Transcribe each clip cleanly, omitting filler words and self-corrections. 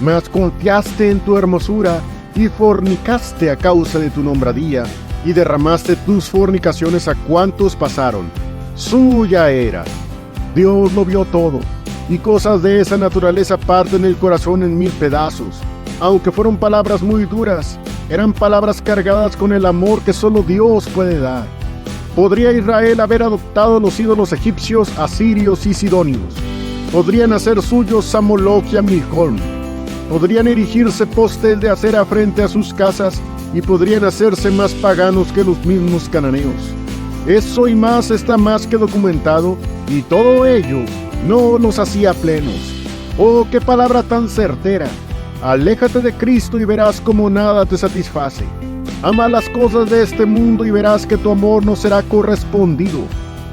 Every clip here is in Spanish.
Mas confiaste en tu hermosura y fornicaste a causa de tu nombradía, y derramaste tus fornicaciones a cuantos pasaron. Suya eras. Dios lo vio todo, y cosas de esa naturaleza parten el corazón en 1000 pedazos. Aunque fueron palabras muy duras, eran palabras cargadas con el amor que solo Dios puede dar. ¿Podría Israel haber adoptado los ídolos egipcios, asirios y sidonios? ¿Podrían hacer suyos Samoloc y Milcom? ¿Podrían erigirse postes de acera frente a sus casas y podrían hacerse más paganos que los mismos cananeos? Eso y más está más que documentado, y todo ello no los hacía plenos. ¡Oh, qué palabra tan certera! Aléjate de Cristo y verás como nada te satisface. Ama las cosas de este mundo y verás que tu amor no será correspondido.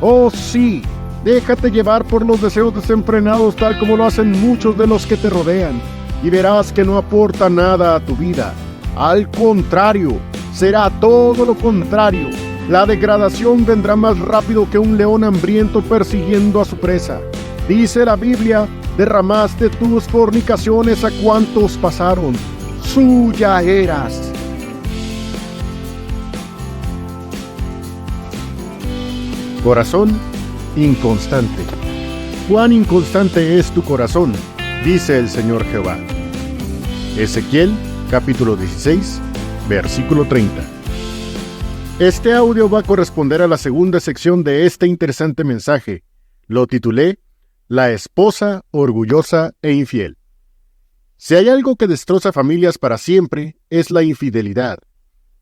Oh sí, déjate llevar por los deseos desenfrenados tal como lo hacen muchos de los que te rodean, y verás que no aporta nada a tu vida. Al contrario, será todo lo contrario. La degradación vendrá más rápido que un león hambriento persiguiendo a su presa. Dice la Biblia: derramaste tus fornicaciones a cuantos pasaron. Suya eras. Corazón inconstante. ¿Cuán inconstante es tu corazón?, dice el Señor Jehová. Ezequiel, capítulo 16, versículo 30. Este audio va a corresponder a la segunda sección de este interesante mensaje. Lo titulé La esposa orgullosa e infiel. Si hay algo que destroza familias para siempre, es la infidelidad.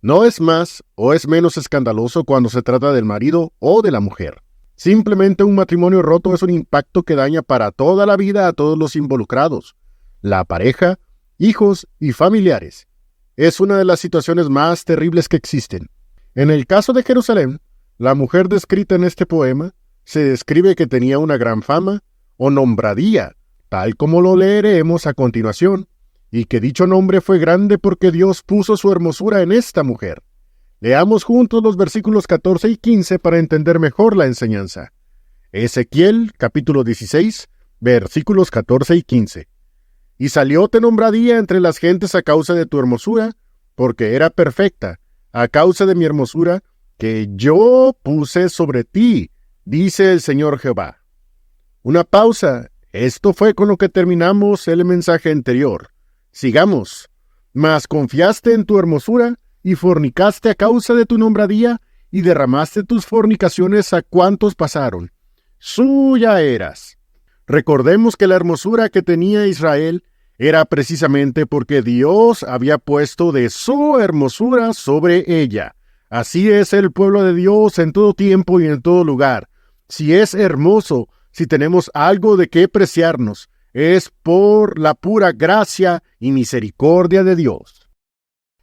No es más o es menos escandaloso cuando se trata del marido o de la mujer. Simplemente un matrimonio roto es un impacto que daña para toda la vida a todos los involucrados, la pareja, hijos y familiares. Es una de las situaciones más terribles que existen. En el caso de Jerusalén, la mujer descrita en este poema se describe que tenía una gran fama o nombradía, tal como lo leeremos a continuación, y que dicho nombre fue grande porque Dios puso su hermosura en esta mujer. Leamos juntos los versículos 14 y 15 para entender mejor la enseñanza. Ezequiel, capítulo 16, versículos 14 y 15. Y salióte nombradía entre las gentes a causa de tu hermosura, porque era perfecta, a causa de mi hermosura, que yo puse sobre ti, dice el Señor Jehová. Una pausa. Esto fue con lo que terminamos el mensaje anterior. Sigamos. Mas confiaste en tu hermosura y fornicaste a causa de tu nombradía y derramaste tus fornicaciones a cuantos pasaron. Suya eras. Recordemos que la hermosura que tenía Israel era precisamente porque Dios había puesto de su hermosura sobre ella. Así es el pueblo de Dios en todo tiempo y en todo lugar. Si es hermoso, si tenemos algo de qué preciarnos, es por la pura gracia y misericordia de Dios.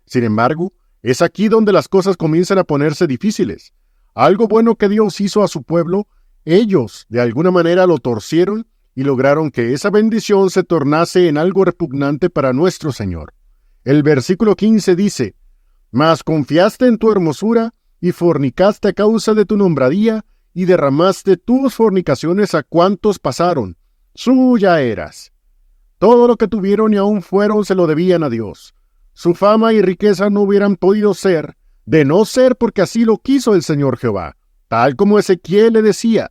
Sin embargo, es aquí donde las cosas comienzan a ponerse difíciles. Algo bueno que Dios hizo a su pueblo, ellos de alguna manera lo torcieron y lograron que esa bendición se tornase en algo repugnante para nuestro Señor. El versículo 15 dice: Mas confiaste en tu hermosura y fornicaste a causa de tu nombradía y derramaste tus fornicaciones a cuantos pasaron. Suya eras. Todo lo que tuvieron y aún fueron se lo debían a Dios. Su fama y riqueza no hubieran podido ser, de no ser porque así lo quiso el Señor Jehová, tal como Ezequiel le decía.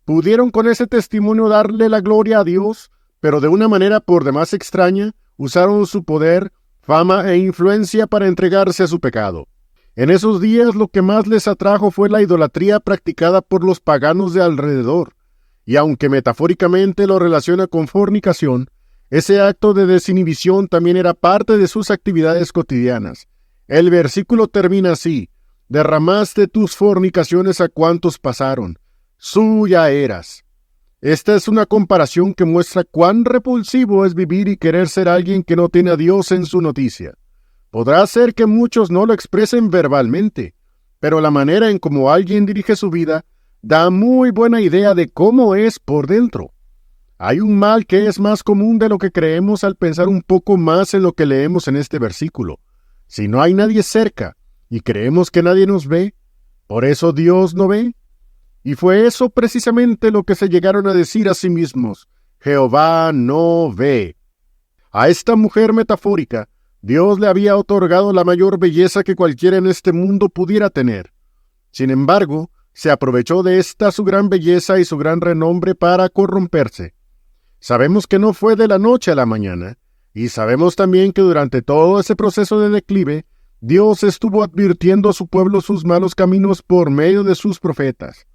Pudieron con ese testimonio darle la gloria a Dios, pero de una manera por demás extraña, usaron su poder, fama e influencia para entregarse a su pecado. En esos días lo que más les atrajo fue la idolatría practicada por los paganos de alrededor, y aunque metafóricamente lo relaciona con fornicación, ese acto de desinhibición también era parte de sus actividades cotidianas. El versículo termina así: derramaste tus fornicaciones a cuantos pasaron. Suya eras. Esta es una comparación que muestra cuán repulsivo es vivir y querer ser alguien que no tiene a Dios en su noticia. Podrá ser que muchos no lo expresen verbalmente, pero la manera en cómo alguien dirige su vida da muy buena idea de cómo es por dentro. Hay un mal que es más común de lo que creemos al pensar un poco más en lo que leemos en este versículo. Si no hay nadie cerca y creemos que nadie nos ve, ¿por eso Dios no ve? Y fue eso precisamente lo que se llegaron a decir a sí mismos: Jehová no ve. A esta mujer metafórica, Dios le había otorgado la mayor belleza que cualquiera en este mundo pudiera tener. Sin embargo, se aprovechó de esta su gran belleza y su gran renombre para corromperse. Sabemos que no fue de la noche a la mañana, y sabemos también que durante todo ese proceso de declive, Dios estuvo advirtiendo a su pueblo sus malos caminos por medio de sus profetas.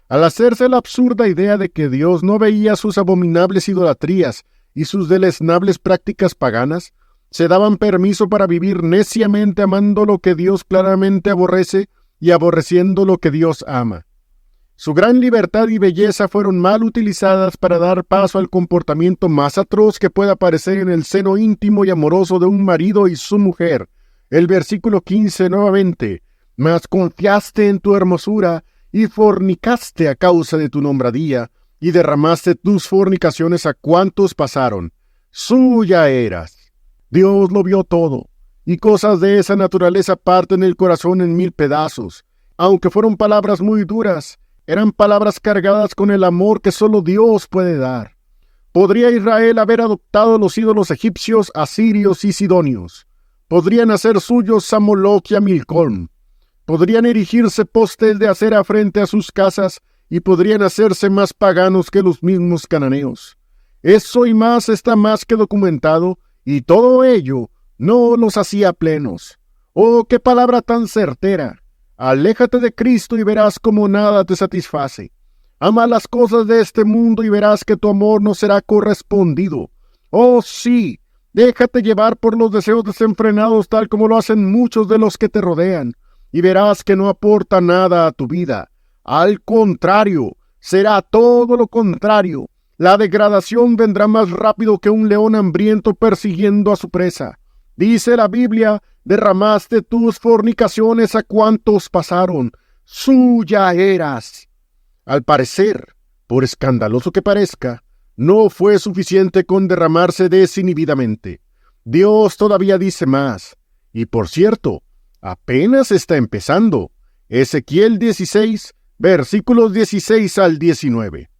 Al hacerse la absurda idea de que Dios no veía sus abominables idolatrías y sus deleznables prácticas paganas, se daban permiso para vivir neciamente amando lo que Dios claramente aborrece y aborreciendo lo que Dios ama. Su gran libertad y belleza fueron mal utilizadas para dar paso al comportamiento más atroz que pueda aparecer en el seno íntimo y amoroso de un marido y su mujer. El versículo 15 nuevamente: «Mas confiaste en tu hermosura, y fornicaste a causa de tu nombradía, y derramaste tus fornicaciones a cuantos pasaron. Suya eras». Dios lo vio todo, y cosas de esa naturaleza parten el corazón en 1000 pedazos. Aunque fueron palabras muy duras, eran palabras cargadas con el amor que solo Dios puede dar. ¿Podría Israel haber adoptado los ídolos egipcios, asirios y sidonios? ¿Podrían hacer suyos a Moloch y a Milcom? ¿Podrían erigirse postes de acera frente a sus casas y podrían hacerse más paganos que los mismos cananeos? Eso y más está más que documentado, y todo ello no los hacía plenos. ¡Oh, qué palabra tan certera! Aléjate de Cristo y verás cómo nada te satisface. Ama las cosas de este mundo y verás que tu amor no será correspondido. ¡Oh, sí! Déjate llevar por los deseos desenfrenados tal como lo hacen muchos de los que te rodean, y verás que no aporta nada a tu vida. Al contrario, será todo lo contrario. La degradación vendrá más rápido que un león hambriento persiguiendo a su presa. Dice la Biblia: derramaste tus fornicaciones a cuantos pasaron. Suya eras. Al parecer, por escandaloso que parezca, no fue suficiente con derramarse desinhibidamente. Dios todavía dice más. Y por cierto, apenas está empezando. Ezequiel 16, versículos 16 al 19.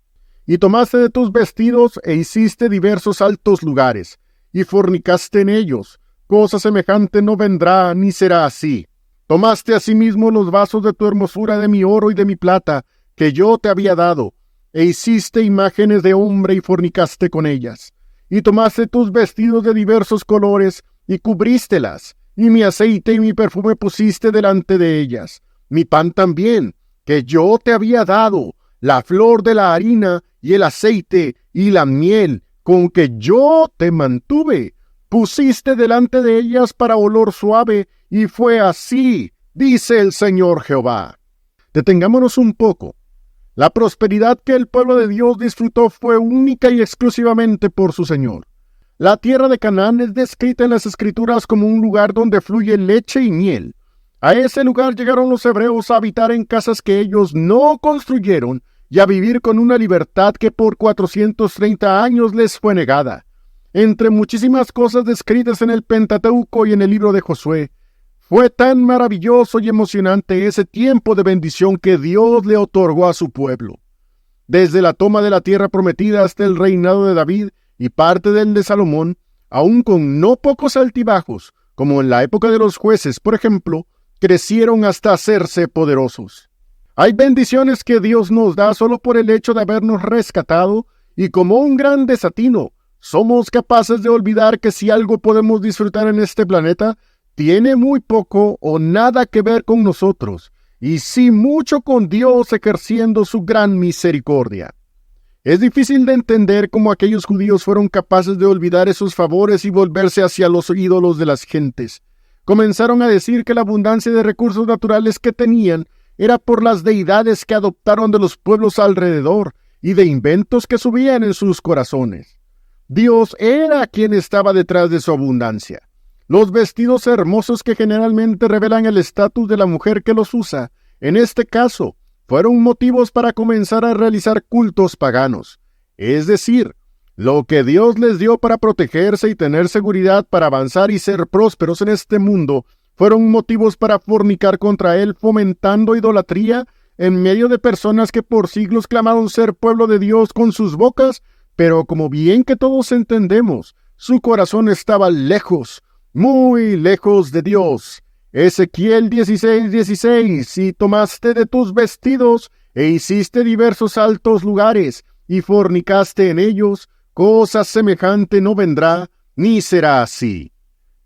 Y tomaste de tus vestidos e hiciste diversos altos lugares, y fornicaste en ellos. Cosa semejante no vendrá ni será así. Tomaste asimismo los vasos de tu hermosura, de mi oro y de mi plata, que yo te había dado, e hiciste imágenes de hombre y fornicaste con ellas. Y tomaste tus vestidos de diversos colores, y cubrístelas, y mi aceite y mi perfume pusiste delante de ellas. Mi pan también, que yo te había dado, la flor de la harina, y el aceite, y la miel, con que yo te mantuve, pusiste delante de ellas para olor suave, y fue así, dice el Señor Jehová. Detengámonos un poco. La prosperidad que el pueblo de Dios disfrutó fue única y exclusivamente por su Señor. La tierra de Canaán es descrita en las Escrituras como un lugar donde fluye leche y miel. A ese lugar llegaron los hebreos a habitar en casas que ellos no construyeron y a vivir con una libertad que por 430 años les fue negada. Entre muchísimas cosas descritas en el Pentateuco y en el libro de Josué, fue tan maravilloso y emocionante ese tiempo de bendición que Dios le otorgó a su pueblo. Desde la toma de la tierra prometida hasta el reinado de David y parte del de Salomón, aun con no pocos altibajos, como en la época de los jueces, por ejemplo, crecieron hasta hacerse poderosos. Hay bendiciones que Dios nos da solo por el hecho de habernos rescatado, y como un gran desatino, somos capaces de olvidar que si algo podemos disfrutar en este planeta, tiene muy poco o nada que ver con nosotros, y sí mucho con Dios ejerciendo su gran misericordia. Es difícil de entender cómo aquellos judíos fueron capaces de olvidar esos favores y volverse hacia los ídolos de las gentes. Comenzaron a decir que la abundancia de recursos naturales que tenían era por las deidades que adoptaron de los pueblos alrededor y de inventos que subían en sus corazones. Dios era quien estaba detrás de su abundancia. Los vestidos hermosos que generalmente revelan el estatus de la mujer que los usa, en este caso, fueron motivos para comenzar a realizar cultos paganos. Es decir, lo que Dios les dio para protegerse y tener seguridad para avanzar y ser prósperos en este mundo, fueron motivos para fornicar contra él, fomentando idolatría en medio de personas que por siglos clamaron ser pueblo de Dios con sus bocas, pero como bien que todos entendemos, Su corazón estaba lejos, muy lejos de Dios. Ezequiel 16:16. Y tomaste de tus vestidos, e hiciste diversos altos lugares, y fornicaste en ellos, cosa semejante no vendrá, ni será así.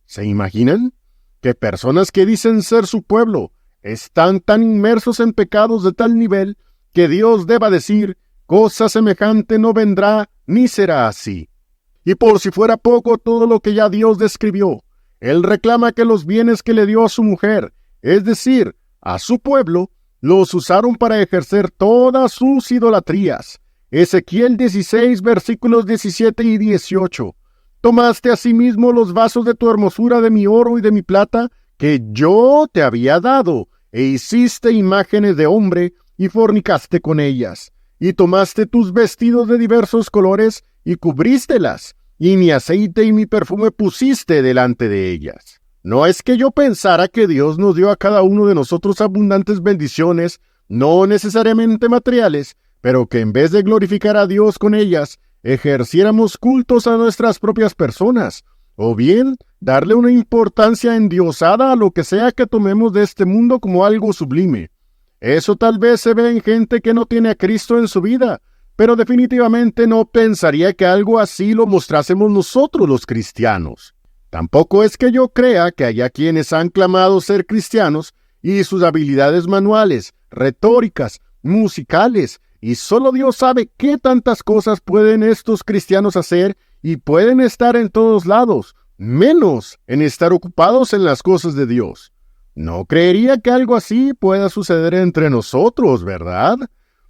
¿Se imaginan? Que personas que dicen ser su pueblo están tan inmersos en pecados de tal nivel que Dios deba decir, cosa semejante no vendrá, ni será así. Y por si fuera poco todo lo que ya Dios describió, Él reclama que los bienes que le dio a su mujer, es decir, a su pueblo, los usaron para ejercer todas sus idolatrías. Ezequiel 16, versículos 17 y 18. Tomaste asimismo los vasos de tu hermosura, de mi oro y de mi plata, que yo te había dado, e hiciste imágenes de hombre, y fornicaste con ellas. Y tomaste tus vestidos de diversos colores, y cubrístelas, y mi aceite y mi perfume pusiste delante de ellas. No es que yo pensara que Dios nos dio a cada uno de nosotros abundantes bendiciones, no necesariamente materiales, pero que en vez de glorificar a Dios con ellas, ejerciéramos cultos a nuestras propias personas, o bien darle una importancia endiosada a lo que sea que tomemos de este mundo como algo sublime. Eso tal vez se ve en gente que no tiene a Cristo en su vida, pero definitivamente no pensaría que algo así lo mostrásemos nosotros los cristianos. Tampoco es que yo crea que haya quienes han clamado ser cristianos y sus habilidades manuales, retóricas, musicales, y solo Dios sabe qué tantas cosas pueden estos cristianos hacer y pueden estar en todos lados, menos en estar ocupados en las cosas de Dios. No creería que algo así pueda suceder entre nosotros, ¿verdad?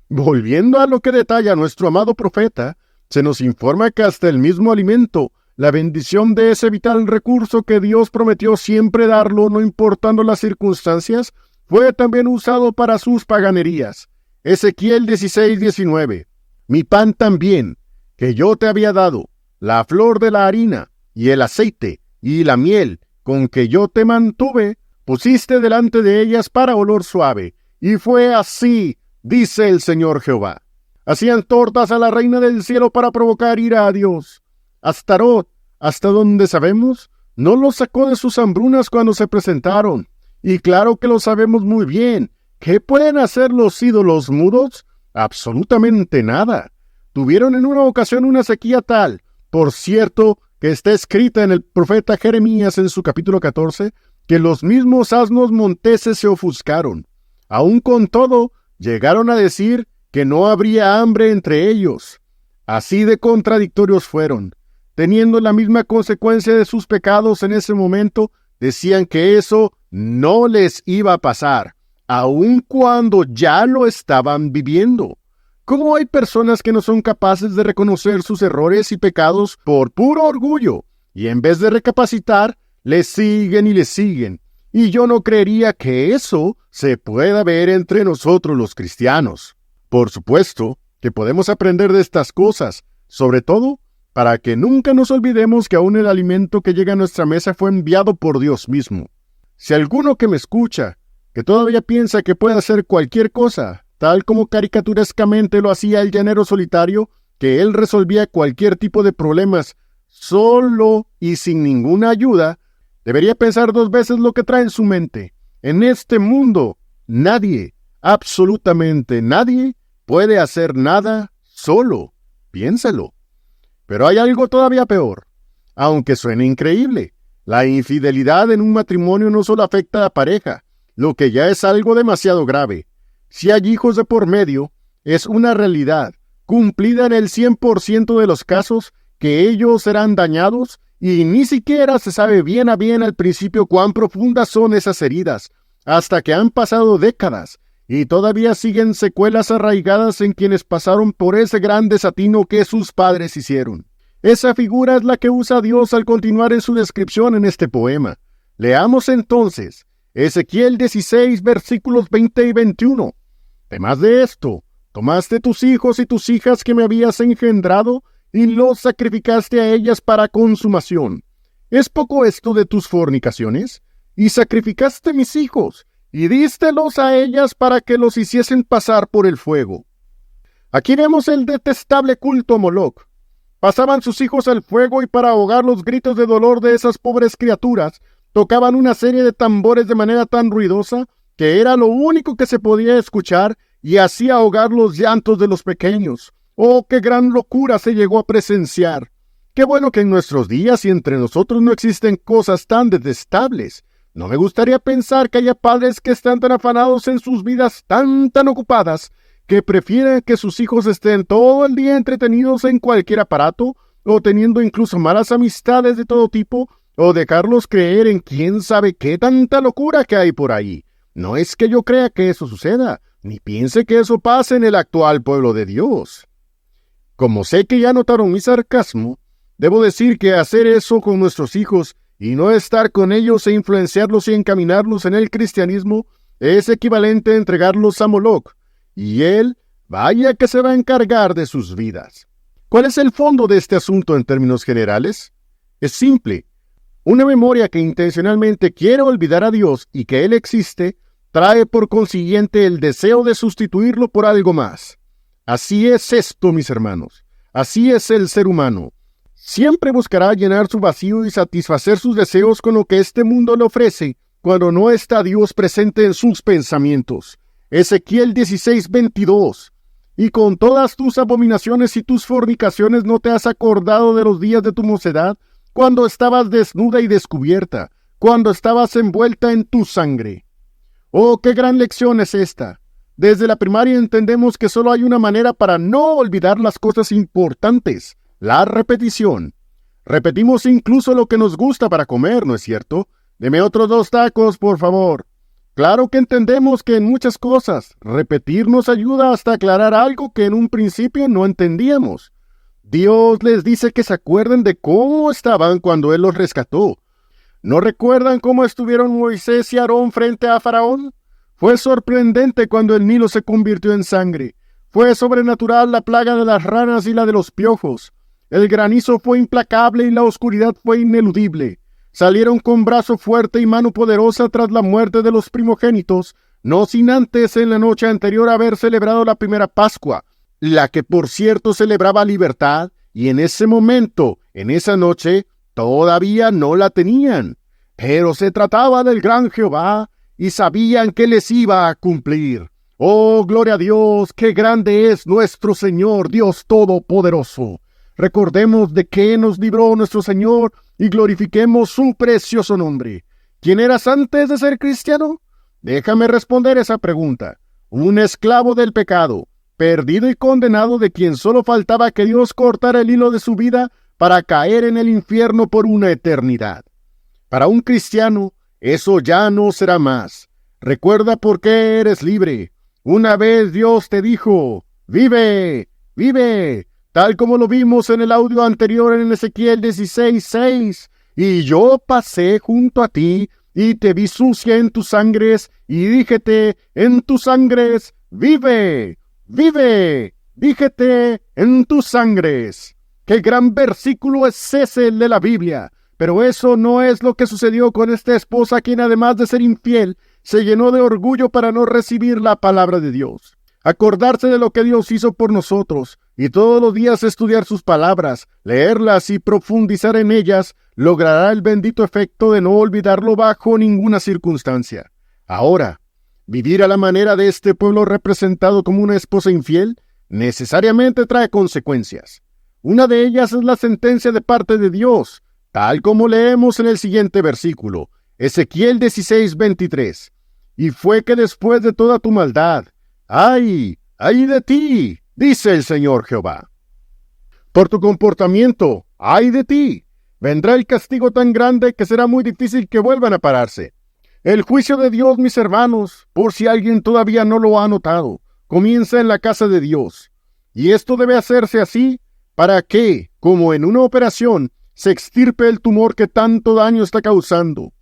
Volviendo a lo que detalla nuestro amado profeta, se nos informa que hasta el mismo alimento, la bendición de ese vital recurso que Dios prometió siempre darlo, no importando las circunstancias, fue también usado para sus paganerías. Ezequiel 16:19. Mi pan también, que yo te había dado, la flor de la harina, y el aceite, y la miel, con que yo te mantuve, pusiste delante de ellas para olor suave. Y fue así, dice el Señor Jehová. Hacían tortas a la reina del cielo para provocar ira a Dios. Astarot, hasta donde sabemos, no los sacó de sus hambrunas cuando se presentaron. Y claro que lo sabemos muy bien. ¿Qué pueden hacer los ídolos mudos? Absolutamente nada. Tuvieron en una ocasión una sequía tal, por cierto, que está escrita en el profeta Jeremías en su capítulo 14, que los mismos asnos monteses se ofuscaron. Aun con todo, llegaron a decir que no habría hambre entre ellos. Así de contradictorios fueron. Teniendo la misma consecuencia de sus pecados en ese momento, decían que eso no les iba a pasar, aun cuando ya lo estaban viviendo. ¿Cómo hay personas que no son capaces de reconocer sus errores y pecados por puro orgullo, y en vez de recapacitar, les siguen y les siguen? Y yo no creería que eso se pueda ver entre nosotros los cristianos. Por supuesto que podemos aprender de estas cosas, sobre todo para que nunca nos olvidemos que aún el alimento que llega a nuestra mesa fue enviado por Dios mismo. Si alguno que me escucha, que todavía piensa que puede hacer cualquier cosa, tal como caricaturescamente lo hacía el llanero solitario, que él resolvía cualquier tipo de problemas solo y sin ninguna ayuda, debería pensar dos veces lo que trae en su mente. En este mundo, nadie, absolutamente nadie, puede hacer nada solo. Piénsalo. Pero hay algo todavía peor. Aunque suene increíble, la infidelidad en un matrimonio no solo afecta a la pareja, lo que ya es algo demasiado grave. Si hay hijos de por medio, es una realidad, cumplida en el 100% de los casos, que ellos serán dañados, y ni siquiera se sabe bien a bien al principio cuán profundas son esas heridas, hasta que han pasado décadas, y todavía siguen secuelas arraigadas en quienes pasaron por ese gran desatino que sus padres hicieron. Esa figura es la que usa Dios al continuar en su descripción en este poema. Leamos entonces Ezequiel 16, versículos 20 y 21. Además de esto, tomaste tus hijos y tus hijas que me habías engendrado, y los sacrificaste a ellas para consumación. ¿Es poco esto de tus fornicaciones? Y sacrificaste mis hijos, y dístelos a ellas para que los hiciesen pasar por el fuego. Aquí vemos el detestable culto a Moloc. Pasaban sus hijos al fuego y para ahogar los gritos de dolor de esas pobres criaturas, tocaban una serie de tambores de manera tan ruidosa que era lo único que se podía escuchar y hacía ahogar los llantos de los pequeños. ¡Oh, qué gran locura se llegó a presenciar! Qué bueno que en nuestros días y entre nosotros no existen cosas tan detestables. No me gustaría pensar que haya padres que están tan afanados en sus vidas tan ocupadas que prefieren que sus hijos estén todo el día entretenidos en cualquier aparato o teniendo incluso malas amistades de todo tipo o dejarlos creer en quién sabe qué tanta locura que hay por ahí. No es que yo crea que eso suceda, ni piense que eso pase en el actual pueblo de Dios. Como sé que ya notaron mi sarcasmo, debo decir que hacer eso con nuestros hijos y no estar con ellos e influenciarlos y encaminarlos en el cristianismo es equivalente a entregarlos a Moloch, y él, vaya que se va a encargar de sus vidas. ¿Cuál es el fondo de este asunto en términos generales? Es simple. Una memoria que intencionalmente quiere olvidar a Dios y que Él existe, trae por consiguiente el deseo de sustituirlo por algo más. Así es esto, mis hermanos. Así es el ser humano. Siempre buscará llenar su vacío y satisfacer sus deseos con lo que este mundo le ofrece, cuando no está Dios presente en sus pensamientos. Ezequiel 16:22. Y con todas tus abominaciones y tus fornicaciones no te has acordado de los días de tu mocedad, cuando estabas desnuda y descubierta, cuando estabas envuelta en tu sangre. ¡Oh, qué gran lección es esta! Desde la primaria entendemos que solo hay una manera para no olvidar las cosas importantes: la repetición. Repetimos incluso lo que nos gusta para comer, ¿no es cierto? Deme otros 2 tacos, por favor. Claro que entendemos que en muchas cosas repetir nos ayuda hasta aclarar algo que en un principio no entendíamos. Dios les dice que se acuerden de cómo estaban cuando Él los rescató. ¿No recuerdan cómo estuvieron Moisés y Aarón frente a Faraón? Fue sorprendente cuando el Nilo se convirtió en sangre. Fue sobrenatural la plaga de las ranas y la de los piojos. El granizo fue implacable y la oscuridad fue ineludible. Salieron con brazo fuerte y mano poderosa tras la muerte de los primogénitos, no sin antes en la noche anterior haber celebrado la primera Pascua, la que por cierto celebraba libertad, y en ese momento, en esa noche, todavía no la tenían. Pero se trataba del gran Jehová, y sabían que les iba a cumplir. ¡Oh, gloria a Dios! ¡Qué grande es nuestro Señor, Dios Todopoderoso! Recordemos de qué nos libró nuestro Señor y glorifiquemos su precioso nombre. ¿Quién eras antes de ser cristiano? Déjame responder esa pregunta. Un esclavo del pecado, perdido y condenado, de quien solo faltaba que Dios cortara el hilo de su vida para caer en el infierno por una eternidad. Para un cristiano, eso ya no será más. Recuerda por qué eres libre. Una vez Dios te dijo: vive, vive, tal como lo vimos en el audio anterior en Ezequiel 16:6. Y yo pasé junto a ti, y te vi sucia en tus sangres, y díjete en tus sangres: vive, vive, díjete en tus sangres. ¡Qué gran versículo es ese el de la Biblia! Pero eso no es lo que sucedió con esta esposa, quien además de ser infiel, se llenó de orgullo para no recibir la palabra de Dios. Acordarse de lo que Dios hizo por nosotros, y todos los días estudiar sus palabras, leerlas y profundizar en ellas, logrará el bendito efecto de no olvidarlo bajo ninguna circunstancia. Ahora, vivir a la manera de este pueblo representado como una esposa infiel, necesariamente trae consecuencias. Una de ellas es la sentencia de parte de Dios, tal como leemos en el siguiente versículo, Ezequiel 16:23. Y fue que después de toda tu maldad, ¡ay, ay de ti!, dice el Señor Jehová. Por tu comportamiento, ¡ay de ti!, vendrá el castigo tan grande que será muy difícil que vuelvan a pararse. El juicio de Dios, mis hermanos, por si alguien todavía no lo ha notado, comienza en la casa de Dios. Y esto debe hacerse así para que, como en una operación, se extirpe el tumor que tanto daño está causando.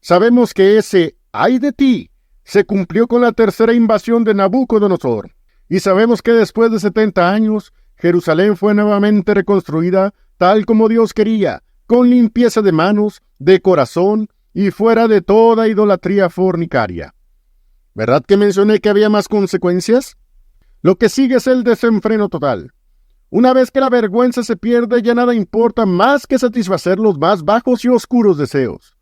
Sabemos que ese ¡ay de ti! Se cumplió con la tercera invasión de Nabucodonosor. Y sabemos que después de 70 años, Jerusalén fue nuevamente reconstruida tal como Dios quería, con limpieza de manos, de corazón y fuera de toda idolatría fornicaria. ¿Verdad que mencioné que había más consecuencias? Lo que sigue es el desenfreno total. Una vez que la vergüenza se pierde, ya nada importa más que satisfacer los más bajos y oscuros deseos.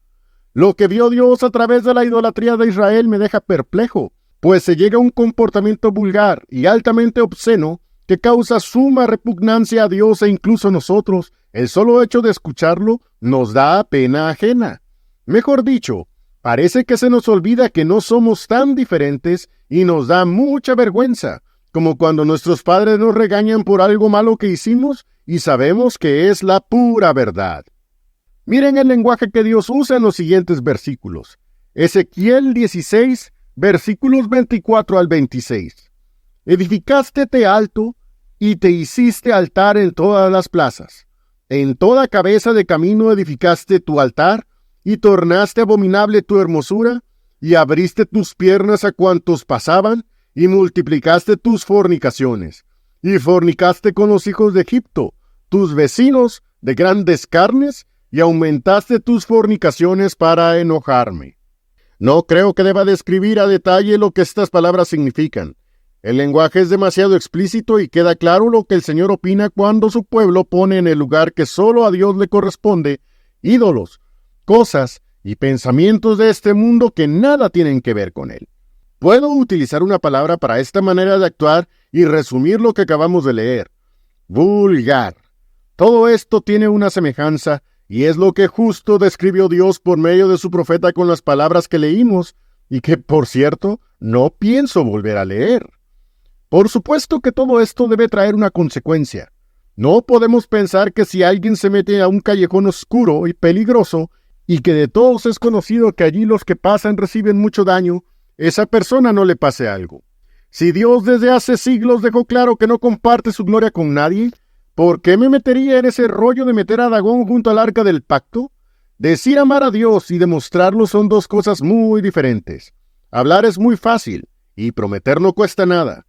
Lo que vio Dios a través de la idolatría de Israel me deja perplejo, pues se llega a un comportamiento vulgar y altamente obsceno que causa suma repugnancia a Dios e incluso a nosotros. El solo hecho de escucharlo nos da pena ajena. Mejor dicho, parece que se nos olvida que no somos tan diferentes y nos da mucha vergüenza, como cuando nuestros padres nos regañan por algo malo que hicimos y sabemos que es la pura verdad. Miren el lenguaje que Dios usa en los siguientes versículos. Ezequiel 16, versículos 24 al 26. Edificástete alto y te hiciste altar en todas las plazas. En toda cabeza de camino edificaste tu altar y tornaste abominable tu hermosura y abriste tus piernas a cuantos pasaban y multiplicaste tus fornicaciones. Y fornicaste con los hijos de Egipto, tus vecinos de grandes carnes, y aumentaste tus fornicaciones para enojarme. No creo que deba describir a detalle lo que estas palabras significan. El lenguaje es demasiado explícito y queda claro lo que el Señor opina cuando su pueblo pone en el lugar que solo a Dios le corresponde ídolos, cosas y pensamientos de este mundo que nada tienen que ver con Él. Puedo utilizar una palabra para esta manera de actuar y resumir lo que acabamos de leer. Vulgar. Todo esto tiene una semejanza y es lo que justo describió Dios por medio de su profeta con las palabras que leímos y que, por cierto, no pienso volver a leer. Por supuesto que todo esto debe traer una consecuencia. No podemos pensar que si alguien se mete a un callejón oscuro y peligroso y que de todos es conocido que allí los que pasan reciben mucho daño, esa persona no le pase algo. Si Dios desde hace siglos dejó claro que no comparte su gloria con nadie, ¿por qué me metería en ese rollo de meter a Dagón junto al arca del pacto? Decir amar a Dios y demostrarlo son dos cosas muy diferentes. Hablar es muy fácil y prometer no cuesta nada.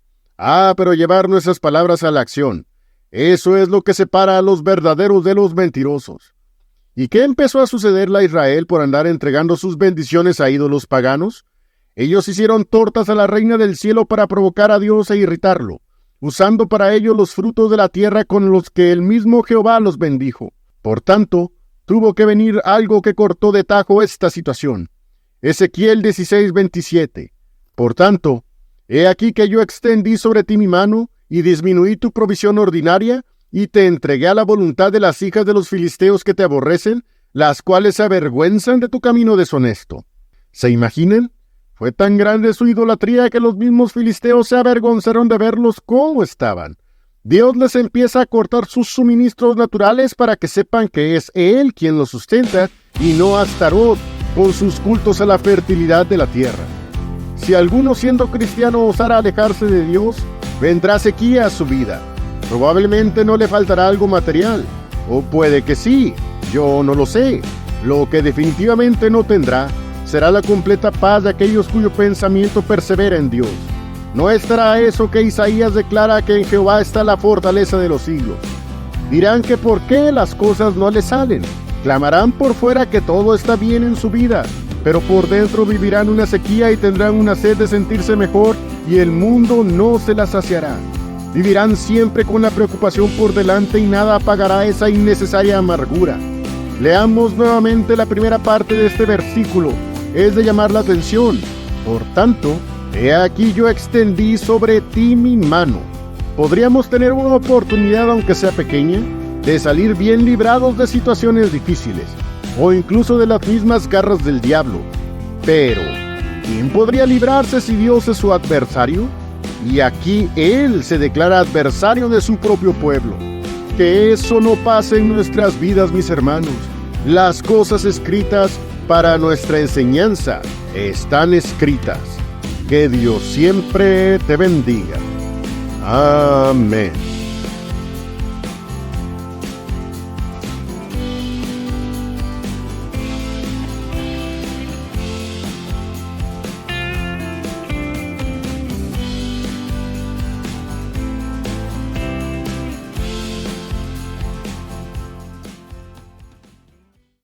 Pero llevar nuestras palabras a la acción, eso es lo que separa a los verdaderos de los mentirosos. ¿Y qué empezó a sucederle a Israel por andar entregando sus bendiciones a ídolos paganos? Ellos hicieron tortas a la reina del cielo para provocar a Dios e irritarlo, usando para ello los frutos de la tierra con los que el mismo Jehová los bendijo. Por tanto, tuvo que venir algo que cortó de tajo esta situación. Ezequiel 16:27. Por tanto, he aquí que yo extendí sobre ti mi mano, y disminuí tu provisión ordinaria, y te entregué a la voluntad de las hijas de los filisteos que te aborrecen, las cuales se avergüenzan de tu camino deshonesto. ¿Se imaginan? Fue tan grande su idolatría que los mismos filisteos se avergonzaron de verlos como estaban. Dios les empieza a cortar sus suministros naturales para que sepan que es Él quien los sustenta y no Astarot con sus cultos a la fertilidad de la tierra. Si alguno siendo cristiano osara alejarse de Dios, vendrá sequía a su vida. Probablemente no le faltará algo material, o puede que sí, yo no lo sé. Lo que definitivamente no tendrá será la completa paz de aquellos cuyo pensamiento persevera en Dios. No estará eso que Isaías declara que en Jehová está la fortaleza de los siglos. Dirán que por qué las cosas no les salen. Clamarán por fuera que todo está bien en su vida, pero por dentro vivirán una sequía y tendrán una sed de sentirse mejor y el mundo no se la saciará. Vivirán siempre con la preocupación por delante y nada apagará esa innecesaria amargura. Leamos nuevamente la primera parte de este versículo. Es de llamar la atención. Por tanto, he aquí yo extendí sobre ti mi mano. Podríamos tener una oportunidad, aunque sea pequeña, de salir bien librados de situaciones difíciles, o incluso de las mismas garras del diablo. Pero, ¿quién podría librarse si Dios es su adversario? Y aquí Él se declara adversario de su propio pueblo. Que eso no pase en nuestras vidas, mis hermanos. Las cosas escritas para nuestra enseñanza están escritas. Que Dios siempre te bendiga. Amén.